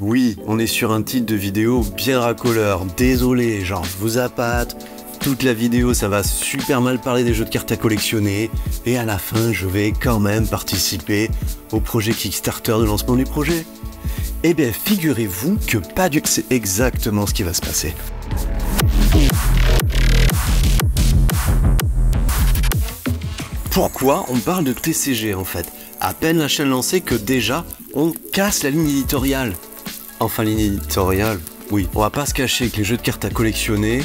Oui, on est sur un titre de vidéo bien racoleur, désolé, genre je vous appâte, toute la vidéo ça va super mal parler des jeux de cartes à collectionner, et à la fin je vais quand même participer au projet Kickstarter de lancement du projet. Eh bien figurez-vous que pas du tout, c'est exactement ce qui va se passer. Pourquoi on parle de TCG en fait? À peine la chaîne lancée que déjà on casse la ligne éditoriale. Enfin ligne éditoriale, oui, on va pas se cacher que les jeux de cartes à collectionner,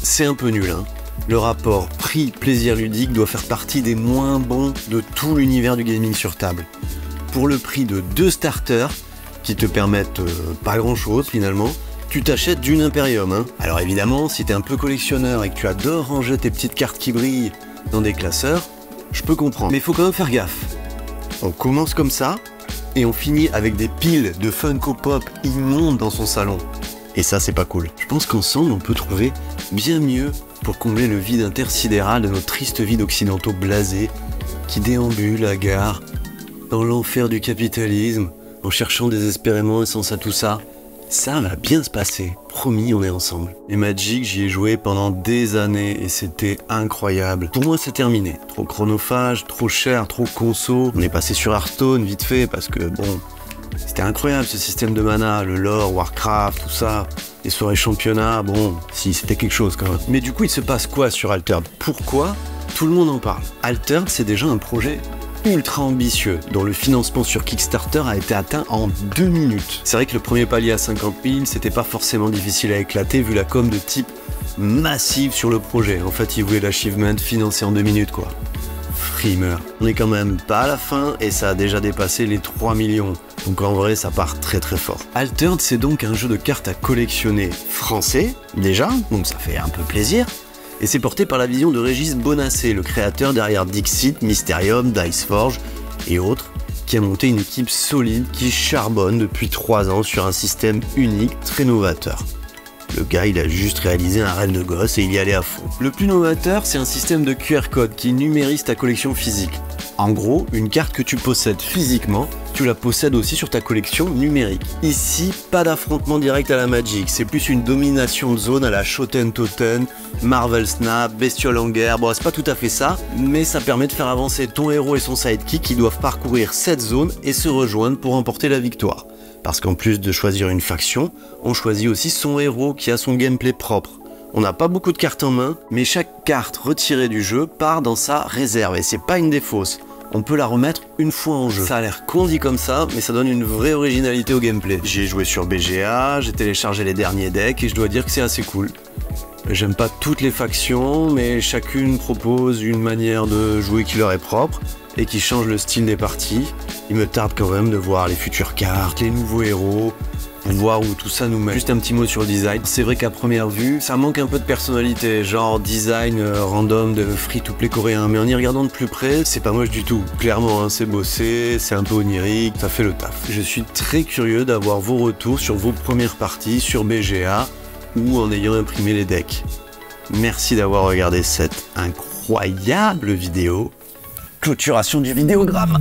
c'est un peu nul, hein. Le rapport prix-plaisir ludique doit faire partie des moins bons de tout l'univers du gaming sur table. Pour le prix de 2 starters, qui te permettent pas grand chose finalement, tu t'achètes d'une Imperium, hein. Alors évidemment, si t'es un peu collectionneur et que tu adores ranger tes petites cartes qui brillent dans des classeurs, je peux comprendre. Mais il faut quand même faire gaffe. On commence comme ça, et on finit avec des piles de Funko Pop immondes dans son salon. Et ça, c'est pas cool. Je pense qu'ensemble, on peut trouver bien mieux pour combler le vide intersidéral de notre triste vie d'occidentaux blasés qui déambulent à gare dans l'enfer du capitalisme en cherchant désespérément un sens à tout ça. Ça va bien se passer, promis, on est ensemble. Et Magic, j'y ai joué pendant des années et c'était incroyable. Pour moi, c'est terminé. Trop chronophage, trop cher, trop conso. On est passé sur Hearthstone vite fait parce que bon, c'était incroyable ce système de mana, le lore, Warcraft, tout ça. Les soirées championnats, bon, si c'était quelque chose quand même. Mais du coup, il se passe quoi sur Altered? Pourquoi tout le monde en parle? Altered, c'est déjà un projet ultra ambitieux, dont le financement sur Kickstarter a été atteint en 2 minutes. C'est vrai que le premier palier à 50 000, c'était pas forcément difficile à éclater vu la com de type massive sur le projet. En fait, ils voulaient l'achievement financé en 2 minutes, quoi. Frimeur. On est quand même pas à la fin et ça a déjà dépassé les 3 millions. Donc en vrai, ça part très très fort. Altered, c'est donc un jeu de cartes à collectionner français, déjà, donc ça fait un peu plaisir. Et c'est porté par la vision de Régis Bonassé, le créateur derrière Dixit, Mysterium, Diceforge et autres, qui a monté une équipe solide qui charbonne depuis 3 ans sur un système unique très novateur. Le gars, il a juste réalisé un rêve de gosse et il y allait à fond. Le plus novateur, c'est un système de QR code qui numérise ta collection physique. En gros, une carte que tu possèdes physiquement, tu la possèdes aussi sur ta collection numérique. Ici, pas d'affrontement direct à la Magic, c'est plus une domination de zone à la Shoten Toten, Marvel Snap, Bestiole en guerre. Bon, c'est pas tout à fait ça, mais ça permet de faire avancer ton héros et son sidekick qui doivent parcourir cette zone et se rejoindre pour remporter la victoire. Parce qu'en plus de choisir une faction, on choisit aussi son héros qui a son gameplay propre. On n'a pas beaucoup de cartes en main, mais chaque carte retirée du jeu part dans sa réserve et c'est pas une défausse. On peut la remettre une fois en jeu. Ça a l'air con dit comme ça, mais ça donne une vraie originalité au gameplay. J'ai joué sur BGA, j'ai téléchargé les derniers decks et je dois dire que c'est assez cool. J'aime pas toutes les factions, mais chacune propose une manière de jouer qui leur est propre et qui change le style des parties. Il me tarde quand même de voir les futures cartes, les nouveaux héros, voir où tout ça nous mène. Juste un petit mot sur le design. C'est vrai qu'à première vue, ça manque un peu de personnalité, genre design random de free-to-play coréen. Mais en y regardant de plus près, c'est pas moche du tout. Clairement, hein, c'est bossé, c'est un peu onirique, ça fait le taf. Je suis très curieux d'avoir vos retours sur vos premières parties sur BGA ou en ayant imprimé les decks. Merci d'avoir regardé cette incroyable vidéo. Clôturation du vidéogramme.